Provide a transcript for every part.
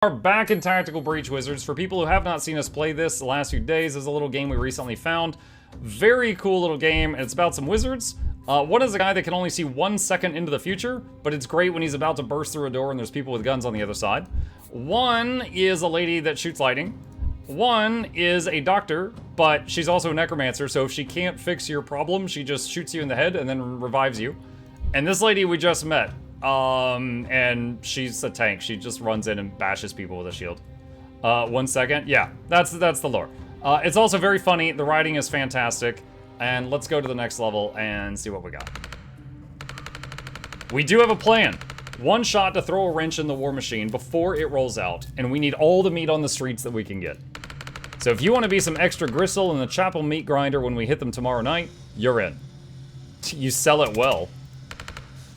Are back in Tactical Breach Wizards. For people who have not seen us play this the last few days, is a little game we recently found. Very cool little game, and it's about some wizards. One is a guy that can only see 1 second into the future, but it's great when he's about to burst through a door and there's people with guns on the other side. One is a lady that shoots lightning. One is a doctor, but she's also a necromancer, so if she can't fix your problem, she just shoots you in the head and then revives you. And this lady we just met. And she's a tank. She just runs in and bashes people with a shield. 1 second. Yeah, that's the lore. It's also very funny. The writing is fantastic. And let's go to the next level and see what we got. We do have a plan. One shot to throw a wrench in the war machine before it rolls out, and we need all the meat on the streets that we can get. So if you want to be some extra gristle in the chapel meat grinder when we hit them tomorrow night, you're in. You sell it well.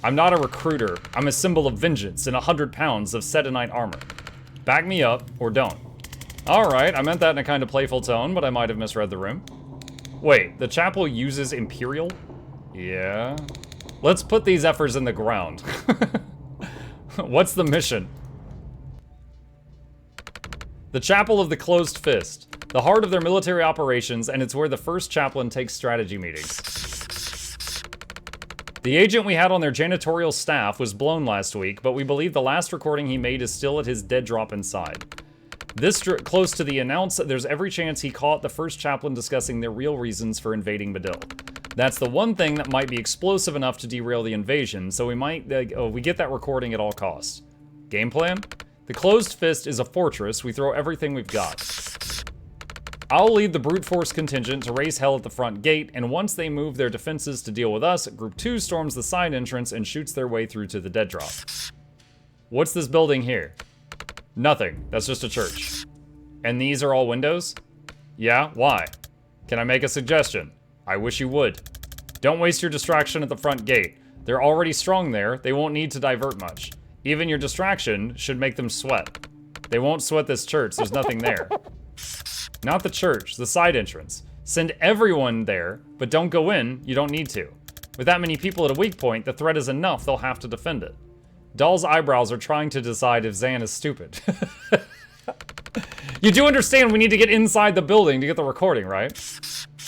I'm not a recruiter. I'm a symbol of vengeance in 100 pounds of Sedonite armor. Back me up, or don't. Alright, I meant that in a kind of playful tone, but I might have misread the room. Wait, the chapel uses Imperial? Yeah. Let's put these effers in the ground. What's the mission? The Chapel of the Closed Fist. The heart of their military operations, and it's where the first chaplain takes strategy meetings. The agent we had on their janitorial staff was blown last week, but we believe the last recording he made is still at his dead drop inside. This close to the announce, there's every chance he caught the first chaplain discussing their real reasons for invading Badil. That's the one thing that might be explosive enough to derail the invasion, so we get that recording at all costs. Game plan? The Closed Fist is a fortress. We throw everything we've got. I'll lead the brute force contingent to raise hell at the front gate, and once they move their defenses to deal with us, Group 2 storms the side entrance and shoots their way through to the dead drop. What's this building here? Nothing. That's just a church. And these are all windows? Yeah, why? Can I make a suggestion? I wish you would. Don't waste your distraction at the front gate. They're already strong there. They won't need to divert much. Even your distraction should make them sweat. They won't sweat this church. There's nothing there. Not the church, the side entrance. Send everyone there, but don't go in. You don't need to. With that many people at a weak point, the threat is enough. They'll have to defend it. Doll's eyebrows are trying to decide if Zan is stupid. You do understand we need to get inside the building to get the recording, right?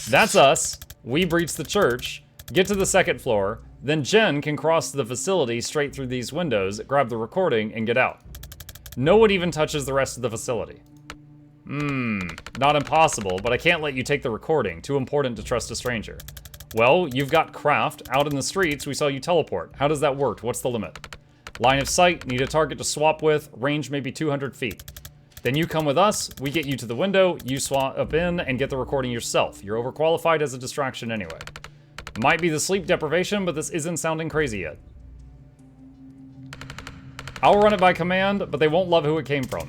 That's us. We breach the church, get to the second floor, then Jen can cross the facility straight through these windows, grab the recording, and get out. No one even touches the rest of the facility. Not impossible, but I can't let you take the recording. Too important to trust a stranger. Well, you've got craft. Out in the streets, we saw you teleport. How does that work? What's the limit? Line of sight, need a target to swap with, range maybe 200 feet. Then you come with us, we get you to the window, you swap up in and get the recording yourself. You're overqualified as a distraction anyway. Might be the sleep deprivation, but this isn't sounding crazy yet. I'll run it by command, but they won't love who it came from.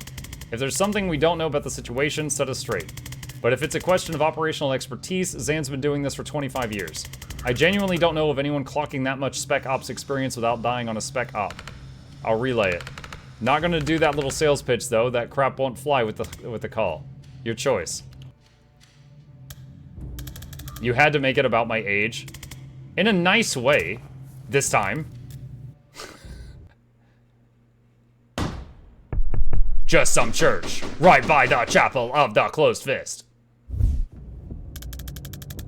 If there's something we don't know about the situation, set us straight. But if it's a question of operational expertise, Zan's been doing this for 25 years. I genuinely don't know of anyone clocking that much spec ops experience without dying on a spec op. I'll relay it. Not gonna do that little sales pitch though, that crap won't fly with the call. Your choice. You had to make it about my age. In a nice way, this time. Just some church, right by the Chapel of the Closed Fist.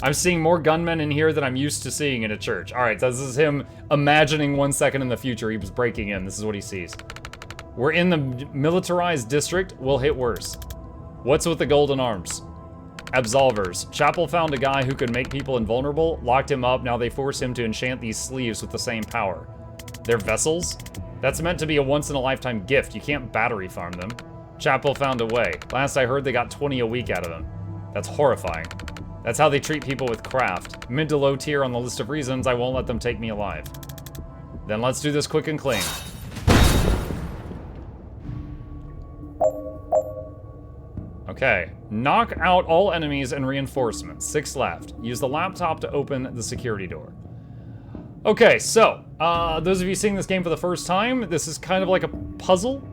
I'm seeing more gunmen in here than I'm used to seeing in a church. Alright, so this is him imagining 1 second in the future he was breaking in. This is what he sees. We're in the militarized district, we'll hit worse. What's with the golden arms? Absolvers. Chapel found a guy who could make people invulnerable, locked him up, now they force him to enchant these sleeves with the same power. They're vessels? That's meant to be a once-in-a-lifetime gift, you can't battery farm them. Chapel found a way. Last I heard they got 20 a week out of them. That's horrifying. That's how they treat people with craft. Mid to low tier on the list of reasons I won't let them take me alive. Then let's do this quick and clean. Okay, knock out all enemies and reinforcements. 6 left. Use the laptop to open the security door. Okay, so, those of you seeing this game for the first time, this is kind of like a puzzle.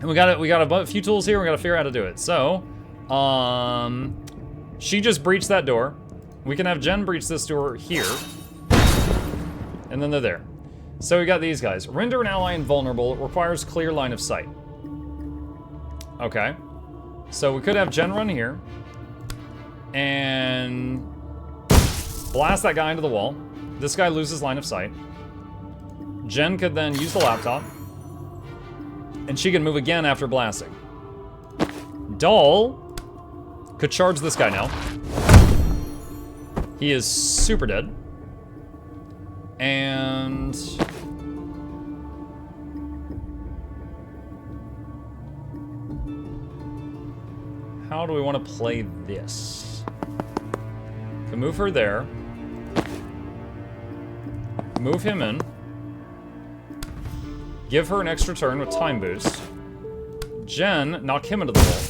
And we got a few tools here, we gotta figure out how to do it. So, she just breached that door. We can have Jen breach this door here. And then they're there. So we got these guys. Render an ally invulnerable. It requires clear line of sight. Okay. So we could have Jen run here. And blast that guy into the wall. This guy loses line of sight. Jen could then use the laptop. And she can move again after blasting. Doll could charge this guy now. He is super dead. And how do we want to play this? Can move her there. Move him in. Give her an extra turn with time boost. Jen, knock him into the wall.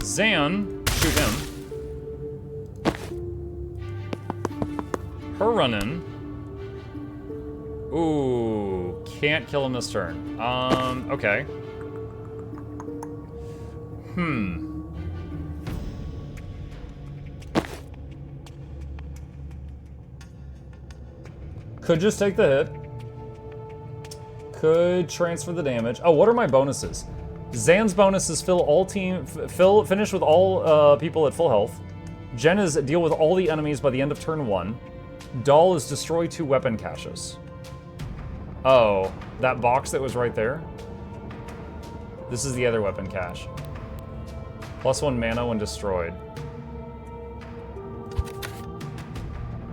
Zan, shoot him. Her run in. Ooh, can't kill him this turn. Okay. Could just take the hit. Could transfer the damage. Oh, what are my bonuses? Zan's bonus is finish with all people at full health. Jen is deal with all the enemies by the end of turn 1. Doll is destroy 2 weapon caches. Oh, that box that was right there? This is the other weapon cache. +1 mana when destroyed.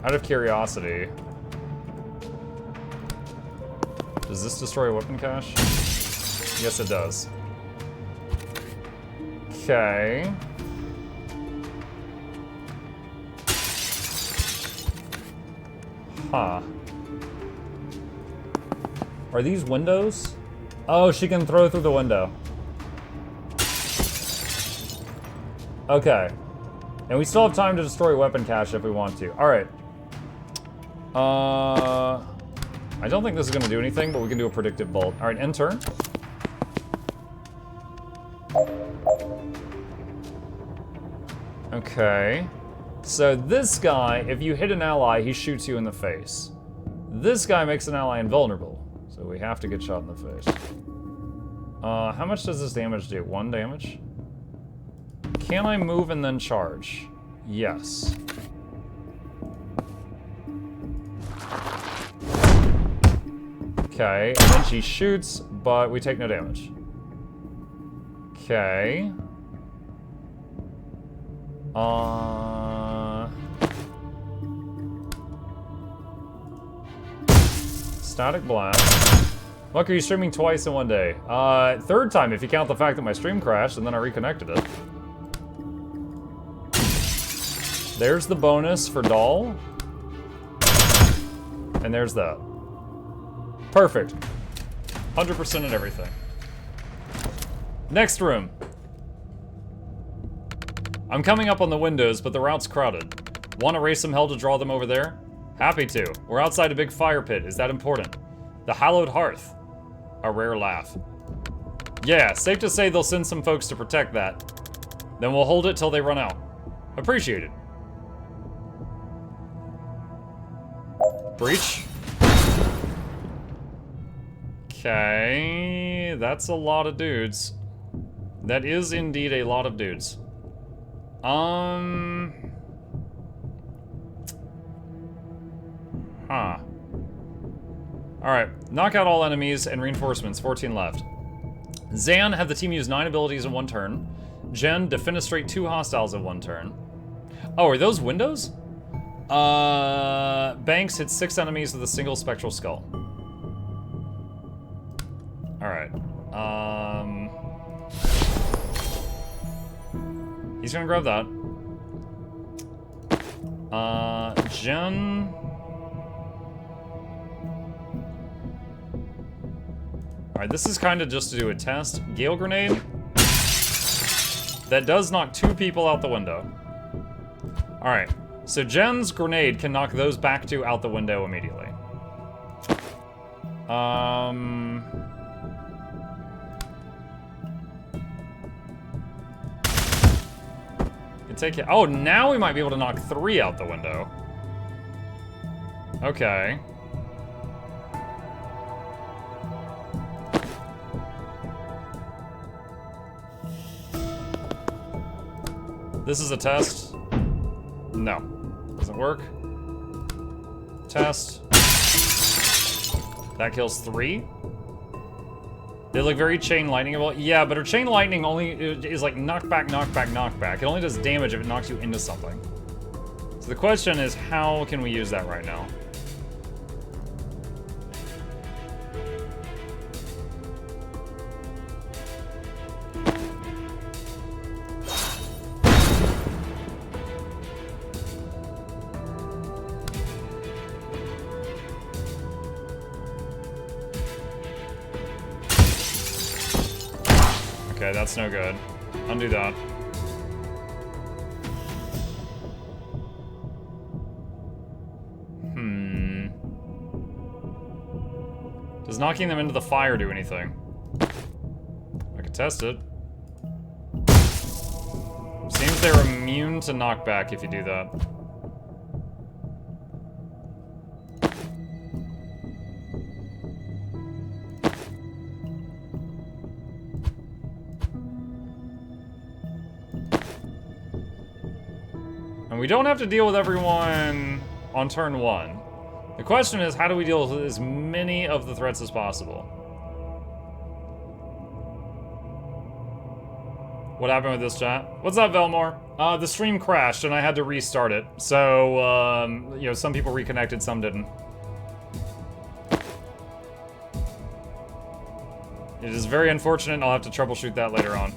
Out of curiosity, does this destroy a weapon cache? Yes, it does. Okay. Huh. Are these windows? Oh, she can throw through the window. Okay. And we still have time to destroy weapon cache if we want to. Alright. I don't think this is going to do anything, but we can do a predictive bolt. Alright, end turn. Okay. So this guy, if you hit an ally, he shoots you in the face. This guy makes an ally invulnerable. So we have to get shot in the face. How much does this damage do? 1 damage? Can I move and then charge? Yes. Okay, and then she shoots, but we take no damage. Okay. Static blast. Look, are you streaming twice in one day? Third time if you count the fact that my stream crashed and then I reconnected it. There's the bonus for Doll. And there's that. Perfect. 100% in everything. Next room. I'm coming up on the windows, but the route's crowded. Want to raise some hell to draw them over there? Happy to. We're outside a big fire pit. Is that important? The hallowed hearth. A rare laugh. Yeah, safe to say they'll send some folks to protect that. Then we'll hold it till they run out. Appreciate it. Breach. Okay, that's a lot of dudes. That is indeed a lot of dudes. Huh. Alright, knock out all enemies and reinforcements, 14 left. Zan had the team use 9 abilities in 1 turn. Jen defenestrate 2 hostiles in 1 turn. Oh, are those windows? Banks hit 6 enemies with a single spectral skull. Alright. He's gonna grab that. Jen. Alright, this is kind of just to do a test. Gale grenade. That does knock 2 people out the window. Alright, so Jen's grenade can knock those back 2 out the window immediately. Can take it. Oh, now we might be able to knock 3 out the window. Okay. This is a test. No. Doesn't work. Test. That kills 3. They look very chain lightningable. Yeah, but her chain lightning only is like knockback, knockback, knockback. It only does damage if it knocks you into something. So the question is, how can we use that right now? Okay, that's no good. Undo that. Does knocking them into the fire do anything? I could test it. Seems they're immune to knockback if you do that. And we don't have to deal with everyone on turn 1. The question is, how do we deal with as many of the threats as possible? What happened with this chat? What's up, Velmore? The stream crashed and I had to restart it. So, you know, some people reconnected, some didn't. It is very unfortunate, and I'll have to troubleshoot that later on.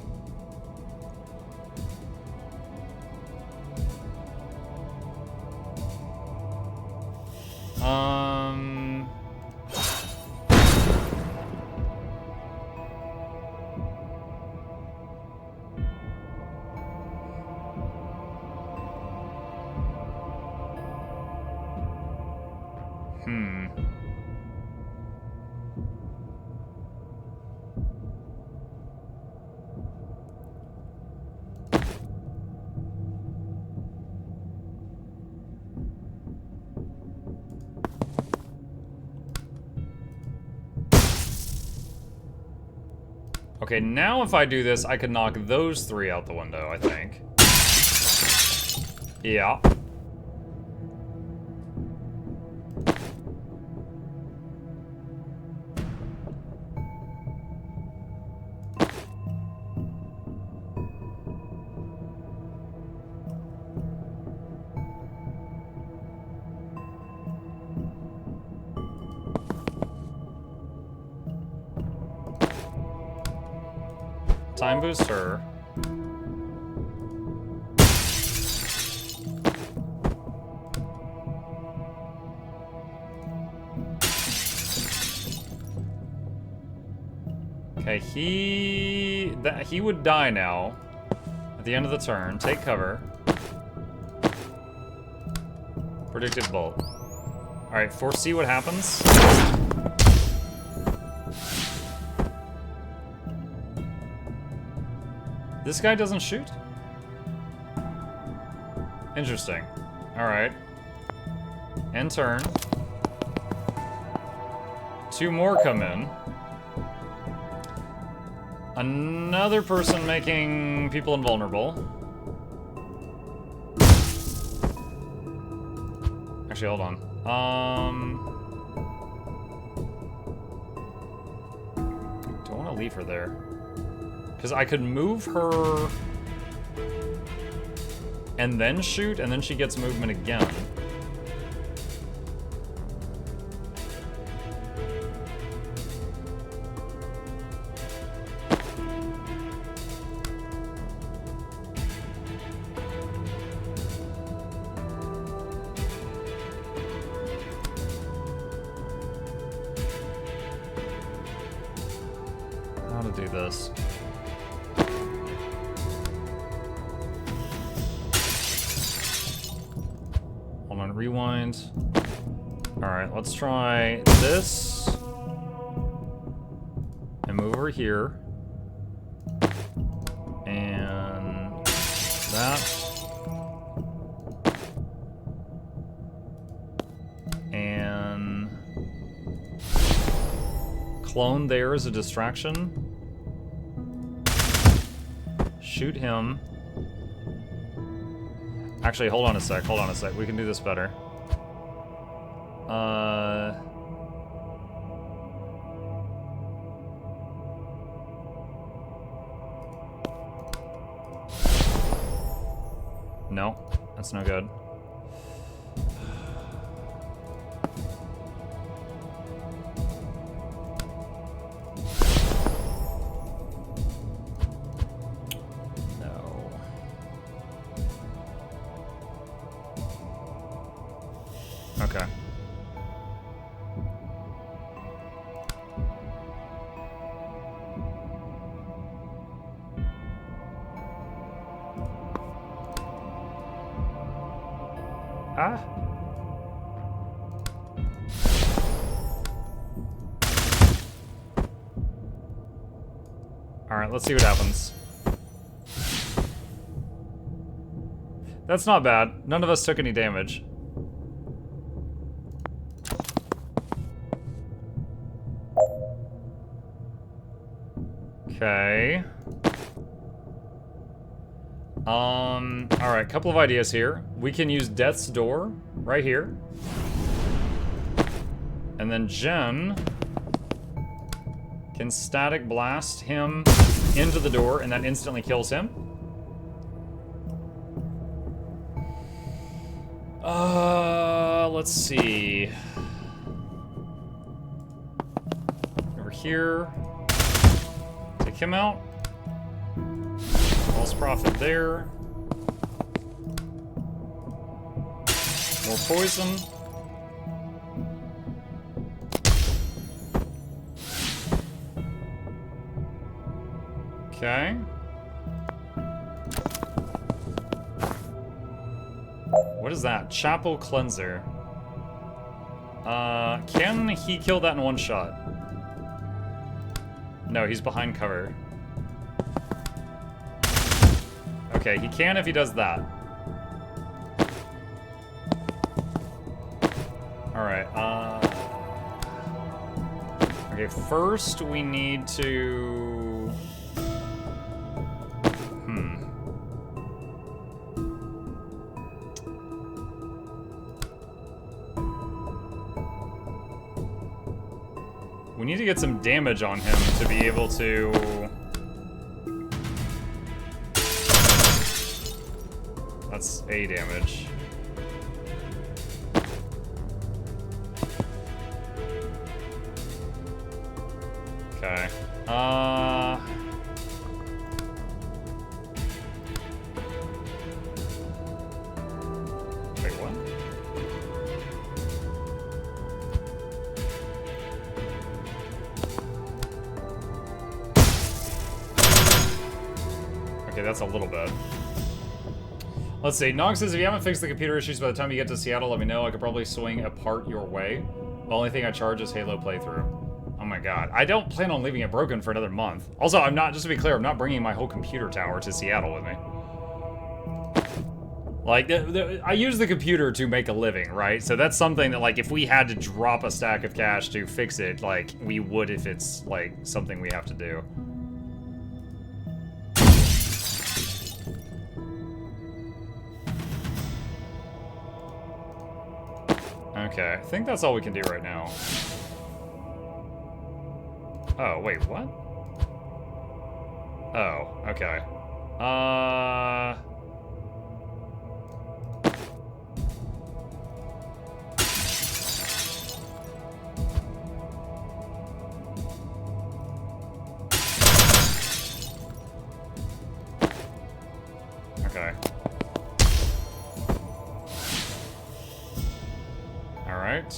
Okay, now if I do this, I could knock those 3 out the window, I think. Yeah. Time boost her. Okay, he would die now at the end of the turn. Take cover. Predicted bolt. All right, foresee what happens. This guy doesn't shoot? Interesting. Alright. End turn. 2 more come in. Another person making people invulnerable. Actually, hold on. Don't want to leave her there. Because I could move her and then shoot, and then she gets movement again. How to do this? Rewind. Alright, let's try this. And move over here. And that. And clone there as a distraction. Shoot him. Actually, hold on a sec, hold on a sec. We can do this better. No, that's no good. Okay. Ah. All right, let's see what happens. That's not bad. None of us took any damage. Okay. All right, couple of ideas here. We can use Death's Door right here. And then Jen can static blast him into the door, and that instantly kills him. Let's see. Over here. Take him out. False Prophet there. More poison. Okay. What is that? Chapel Cleanser. Can he kill that in one shot? No, he's behind cover. Okay, he can if he does that. Alright, okay, first we need to... We need to get some damage on him to be able to... That's A damage. Okay. Wait, what? Okay, that's a little bit. Let's see. Nog says, if you haven't fixed the computer issues by the time you get to Seattle, let me know. I could probably swing a part your way. The only thing I charge is Halo playthrough. Oh my god. I don't plan on leaving it broken for another month. Also, I'm not, just to be clear, I'm not bringing my whole computer tower to Seattle with me. Like, I use the computer to make a living, right? So that's something that, like, if we had to drop a stack of cash to fix it, like, we would if it's, like, something we have to do. Okay, I think that's all we can do right now. Oh, wait, what? Oh, okay. Okay. Alright.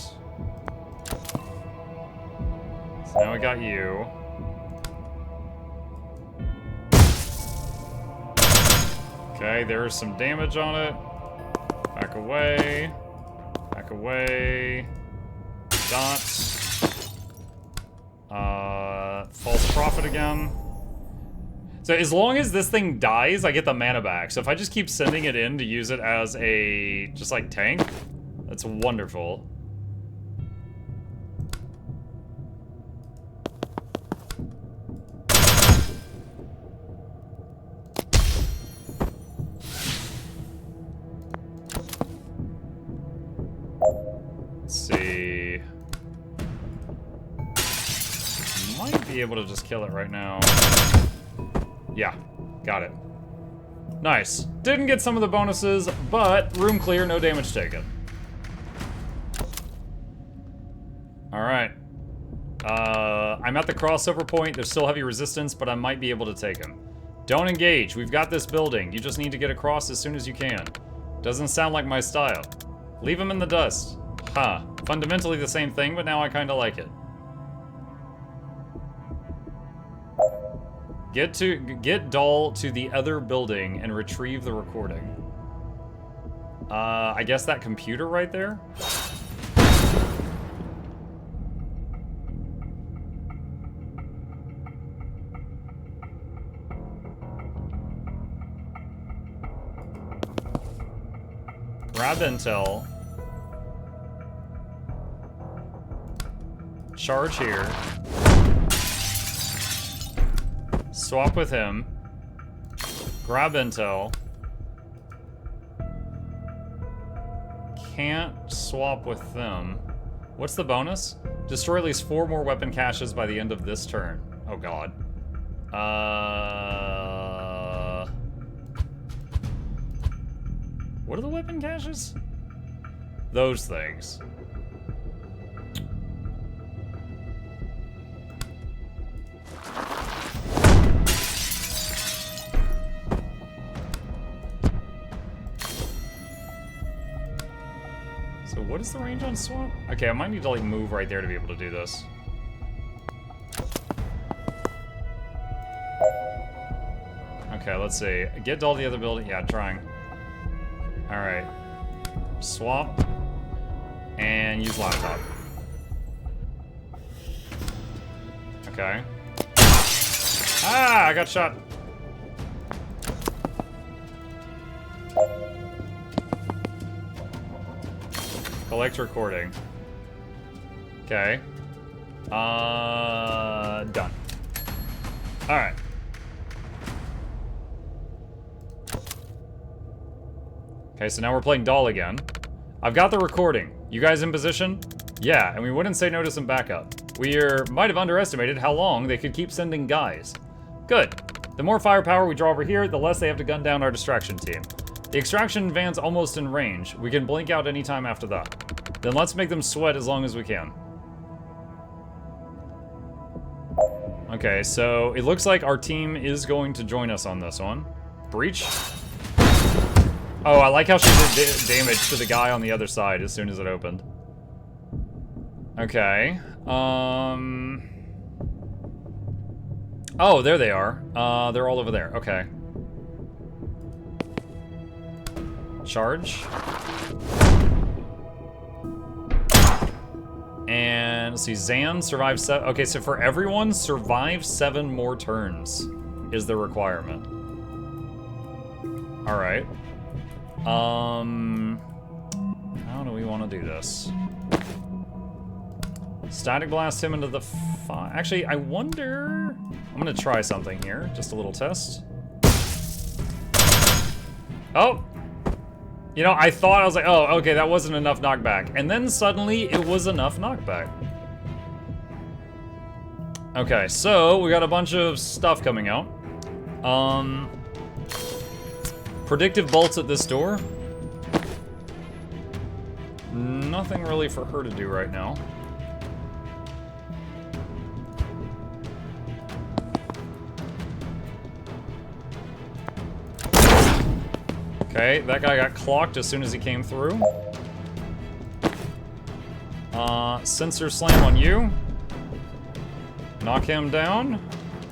So now we got you. Okay, there's some damage on it. Back away. Back away. Dots. False Prophet again. So as long as this thing dies, I get the mana back. So if I just keep sending it in to use it as a, just like tank, that's wonderful. be able to just kill it right now. Yeah, got it. Nice. Didn't get some of the bonuses, but room clear, no damage taken. Alright. I'm at the crossover point. There's still heavy resistance, but I might be able to take him. Don't engage. We've got this building. You just need to get across as soon as you can. Doesn't sound like my style. Leave him in the dust. Huh. Fundamentally the same thing, but now I kind of like it. Get Doll to the other building and retrieve the recording. I guess that computer right there? Grab intel. Charge here. Swap with him. Grab intel. Can't swap with them. What's the bonus? Destroy at least 4 more weapon caches by the end of this turn. Oh god. What are the weapon caches? Those things. So what is the range on swap? Okay, I might need to like move right there to be able to do this. Okay, let's see. Get Doll to the other building. Yeah, trying. Alright. Swap. And use laptop. Okay. Ah, I got shot. Collect recording. Okay. Done. Alright. Okay, so now we're playing Doll again. I've got the recording. You guys in position? Yeah, and we wouldn't say no to some backup. We might have underestimated how long they could keep sending guys. Good. The more firepower we draw over here, the less they have to gun down our distraction team. The extraction van's almost in range. We can blink out anytime after that. Then let's make them sweat as long as we can. Okay, so it looks like our team is going to join us on this one. Breach. Oh, I like how she did damage to the guy on the other side as soon as it opened. Okay. Oh, there they are. They're all over there. Okay. Charge. And let's see, Zan survives 7. Okay, so for everyone, survive 7 more turns is the requirement. All right. How do we want to do this? Static blast him into the fire. Actually, I wonder. I'm gonna try something here. Just a little test. Oh. You know, I thought, I was like, oh, okay, that wasn't enough knockback. And then suddenly, it was enough knockback. Okay, so we got a bunch of stuff coming out. Predictive bolts at this door. Nothing really for her to do right now. Okay, that guy got clocked as soon as he came through. Sensor slam on you. Knock him down.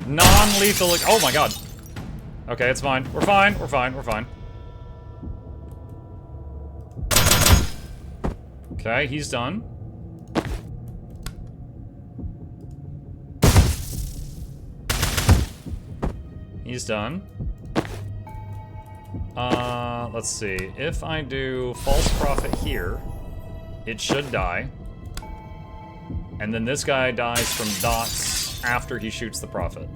Non-lethal. Oh my god. Okay, it's fine. We're fine. We're fine. We're fine. Okay, he's done. He's done. Let's see. If I do false prophet here, it should die. And then this guy dies from dots after he shoots the prophet.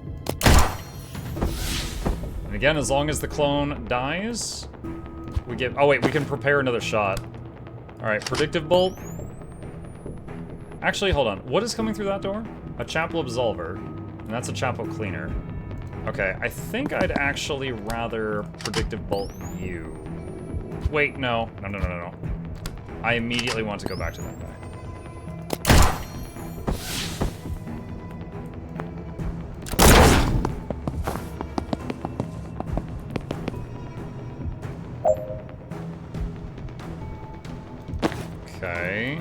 And again, as long as the clone dies, we get... Oh wait, we can prepare another shot. Alright, predictive bolt. Actually, hold on. What is coming through that door? A chapel absolver. And that's a chapel cleaner. Okay, I think I'd actually rather predictive bolt you. Wait, no. No. I immediately want to go back to that guy. Okay.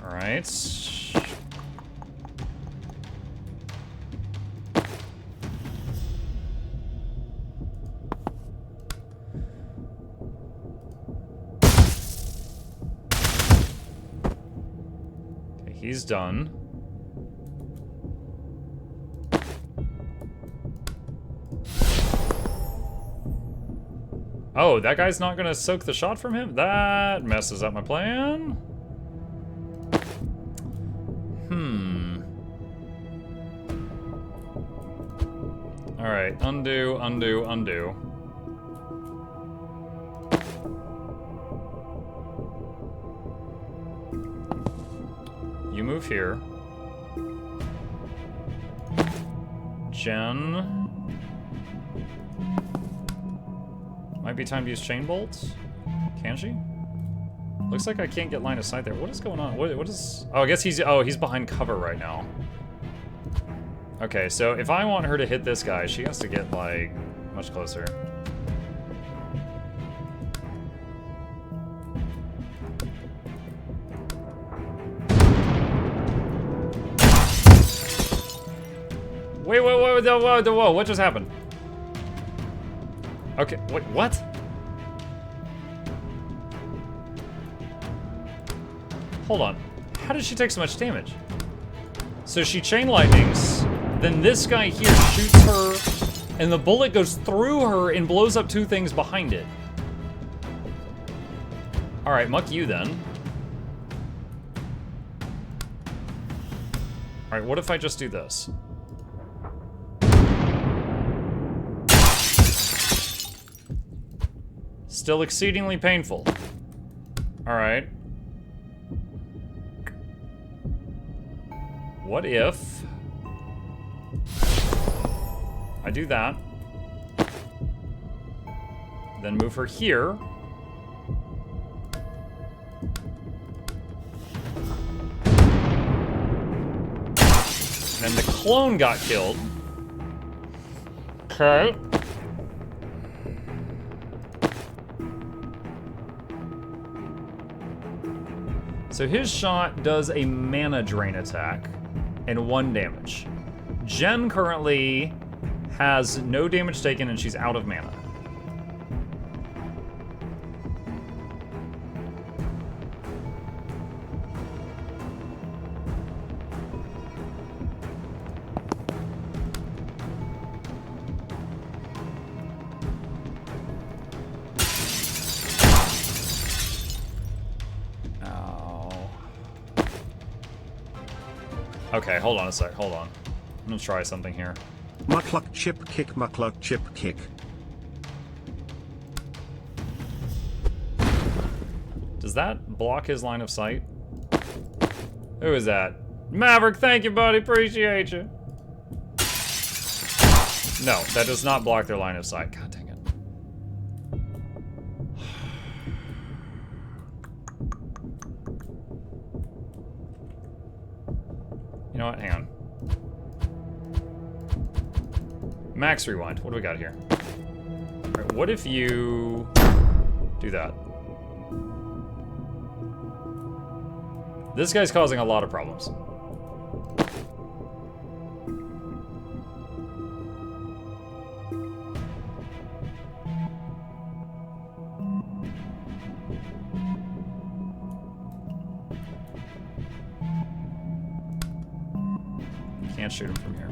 All right. Okay, he's done. Oh, that guy's not gonna soak the shot from him? That messes up my plan. Alright, undo. You move here. Jen. Might be time to use chain bolts. Can she? Looks like I can't get line of sight there. What is going on? What is... Oh, I guess he's behind cover right now. Okay, so if I want her to hit this guy, she has to get, like, much closer. Wait, whoa, what just happened? Okay, wait, what? Hold on. How did she take so much damage? So she chain lightnings, then this guy here shoots her, and the bullet goes through her and blows up two things behind it. Alright, muck you then. Alright, what if I just do this? Still exceedingly painful. Alright. What if I do that, then move her here, then the clone got killed. Okay. So his shot does a mana drain attack and 1 damage. Jen currently has no damage taken and she's out of mana. Okay, hold on a sec, hold on. I'm gonna try something here. Mukluk chip kick, Mukluk chip kick. Does that block his line of sight? Who is that? Maverick, thank you, buddy, appreciate you. No, that does not block their line of sight. God dang it. You know what, hang on. Max rewind, what do we got here? All right, what if you do that? This guy's causing a lot of problems. Can't shoot him from here.